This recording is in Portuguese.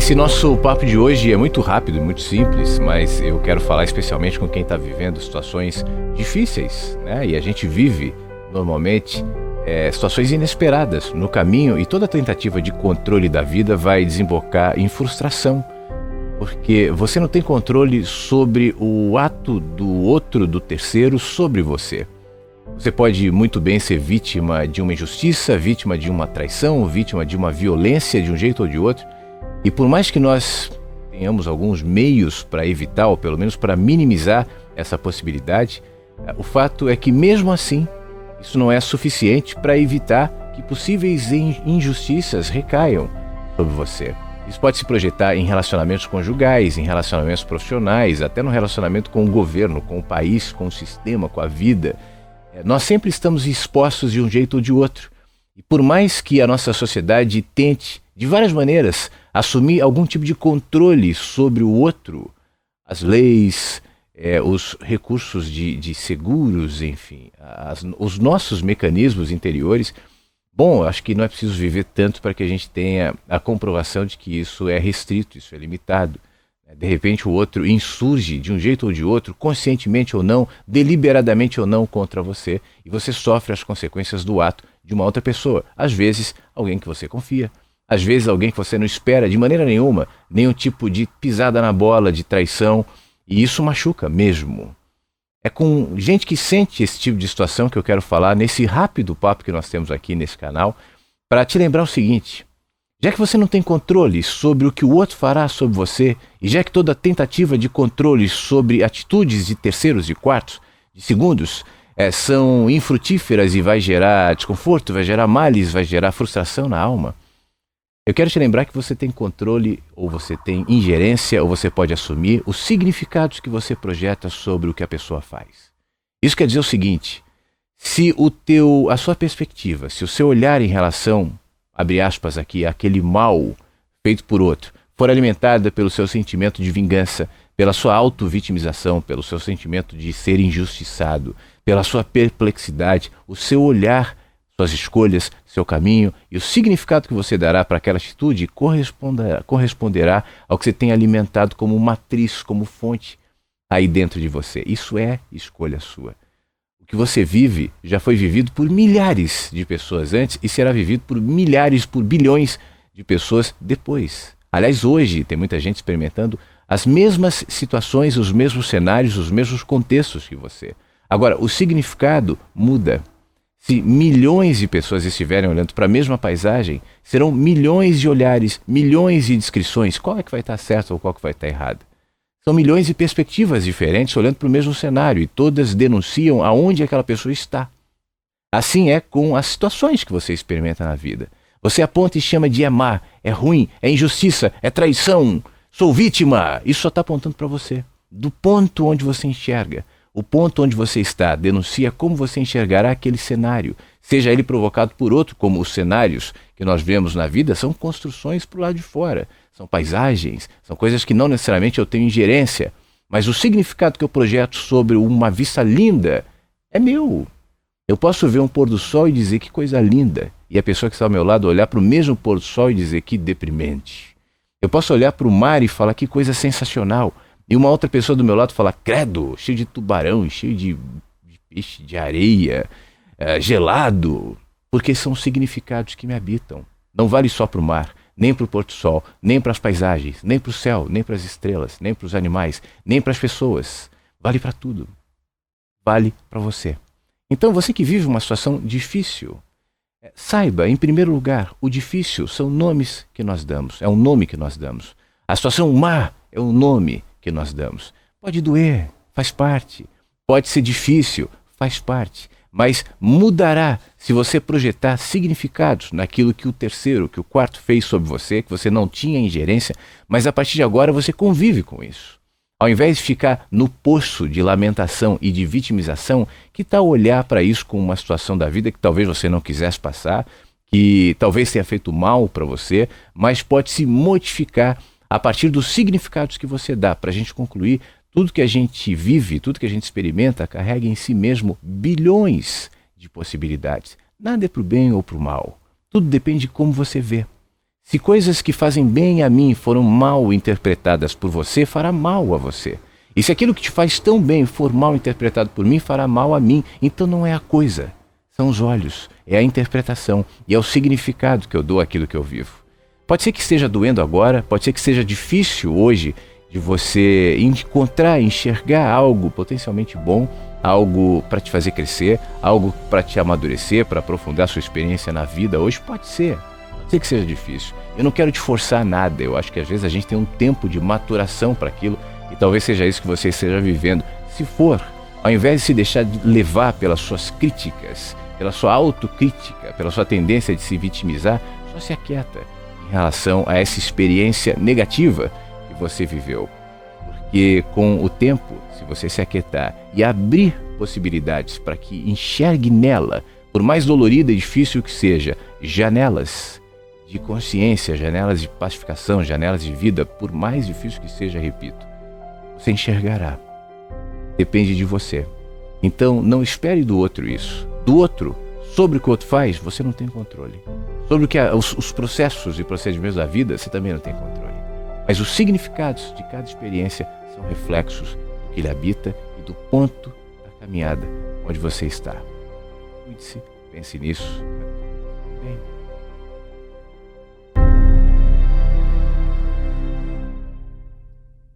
Esse nosso papo de hoje é muito rápido e muito simples, mas eu quero falar especialmente com quem está vivendo situações difíceis, né? E a gente vive, normalmente, situações inesperadas no caminho, e toda tentativa de controle da vida vai desembocar em frustração, porque você não tem controle sobre o ato do outro, do terceiro, sobre você. Você pode muito bem ser vítima de uma injustiça, vítima de uma traição, vítima de uma violência de um jeito ou de outro. E por mais que nós tenhamos alguns meios para evitar, ou pelo menos para minimizar essa possibilidade, o fato é que mesmo assim, isso não é suficiente para evitar que possíveis injustiças recaiam sobre você. Isso pode se projetar em relacionamentos conjugais, em relacionamentos profissionais, até no relacionamento com o governo, com o país, com o sistema, com a vida. Nós sempre estamos expostos de um jeito ou de outro. E por mais que a nossa sociedade tente, de várias maneiras, assumir algum tipo de controle sobre o outro, as leis, os recursos de seguros, enfim, os nossos mecanismos interiores, bom, acho que não é preciso viver tanto para que a gente tenha a comprovação de que isso é restrito, isso é limitado. De repente o outro insurge de um jeito ou de outro, conscientemente ou não, deliberadamente ou não, contra você, e você sofre as consequências do ato de uma outra pessoa. Às vezes, alguém que você confia. Às vezes, alguém que você não espera de maneira nenhuma, nenhum tipo de pisada na bola, de traição, e isso machuca mesmo. É com gente que sente esse tipo de situação que eu quero falar nesse rápido papo que nós temos aqui nesse canal, para te lembrar o seguinte: já que você não tem controle sobre o que o outro fará sobre você, e já que toda tentativa de controle sobre atitudes de terceiros, de quartos, de segundos, são infrutíferas e vai gerar desconforto, vai gerar males, vai gerar frustração na alma, eu quero te lembrar que você tem controle, ou você tem ingerência, ou você pode assumir os significados que você projeta sobre o que a pessoa faz. Isso quer dizer o seguinte: se a sua perspectiva, se o seu olhar em relação, abre aspas aqui, aquele mal feito por outro, for alimentada pelo seu sentimento de vingança, pela sua auto-vitimização, pelo seu sentimento de ser injustiçado, pela sua perplexidade, o seu olhar, suas escolhas, seu caminho e o significado que você dará para aquela atitude corresponderá ao que você tem alimentado como matriz, como fonte aí dentro de você. Isso é escolha sua. O que você vive já foi vivido por milhares de pessoas antes e será vivido por milhares, por bilhões de pessoas depois. Aliás, hoje tem muita gente experimentando as mesmas situações, os mesmos cenários, os mesmos contextos que você. Agora, o significado muda. Se milhões de pessoas estiverem olhando para a mesma paisagem, serão milhões de olhares, milhões de descrições. Qual é que vai estar certo ou qual que vai estar errado? São milhões de perspectivas diferentes olhando para o mesmo cenário e todas denunciam aonde aquela pessoa está. Assim é com as situações que você experimenta na vida. Você aponta e chama de má, é ruim, é injustiça, é traição, sou vítima. Isso só está apontando para você, do ponto onde você enxerga. O ponto onde você está denuncia como você enxergará aquele cenário, seja ele provocado por outro, como os cenários que nós vemos na vida são construções para o lado de fora, são paisagens, são coisas que não necessariamente eu tenho ingerência, mas o significado que eu projeto sobre uma vista linda é meu. Eu posso ver um pôr do sol e dizer que coisa linda, e a pessoa que está ao meu lado olhar para o mesmo pôr do sol e dizer que deprimente. Eu posso olhar para o mar e falar que coisa sensacional, e uma outra pessoa do meu lado fala, credo, cheio de tubarão, cheio de peixe, de areia, gelado. Porque são significados que me habitam. Não vale só para o mar, nem para o pôr do sol, nem para as paisagens, nem para o céu, nem para as estrelas, nem para os animais, nem para as pessoas. Vale para tudo. Vale para você. Então você que vive uma situação difícil, saiba, em primeiro lugar, o difícil são nomes que nós damos. É um nome que nós damos. A situação má é um nome que nós damos. Pode doer, faz parte. Pode ser difícil, faz parte. Mas mudará se você projetar significados naquilo que o terceiro, que o quarto fez sobre você, que você não tinha ingerência, mas a partir de agora você convive com isso. Ao invés de ficar no poço de lamentação e de vitimização, que tal olhar para isso como uma situação da vida que talvez você não quisesse passar, que talvez tenha feito mal para você, mas pode se modificar a partir dos significados que você dá. Para a gente concluir, tudo que a gente vive, tudo que a gente experimenta, carrega em si mesmo bilhões de possibilidades. Nada é para o bem ou para o mal. Tudo depende de como você vê. Se coisas que fazem bem a mim foram mal interpretadas por você, fará mal a você. E se aquilo que te faz tão bem for mal interpretado por mim, fará mal a mim. Então não é a coisa, são os olhos, é a interpretação e é o significado que eu dou àquilo que eu vivo. Pode ser que esteja doendo agora, pode ser que seja difícil hoje de você enxergar algo potencialmente bom, algo para te fazer crescer, algo para te amadurecer, para aprofundar sua experiência na vida. Hoje pode ser que seja difícil. Eu não quero te forçar nada, eu acho que às vezes a gente tem um tempo de maturação para aquilo e talvez seja isso que você esteja vivendo. Se for, ao invés de se deixar levar pelas suas críticas, pela sua autocrítica, pela sua tendência de se vitimizar, só se aquieta em relação a essa experiência negativa que você viveu. Porque com o tempo, se você se aquietar e abrir possibilidades para que enxergue nela, por mais dolorida e difícil que seja, janelas de consciência, janelas de pacificação, janelas de vida, por mais difícil que seja, repito, você enxergará. Depende de você. Então, não espere do outro isso. Do outro, sobre o que o outro faz, você não tem controle. Sobre o que os processos e procedimentos da vida, você também não tem controle. Mas os significados de cada experiência são reflexos do que ele habita e do ponto da caminhada onde você está. Cuide-se, pense nisso. Bem.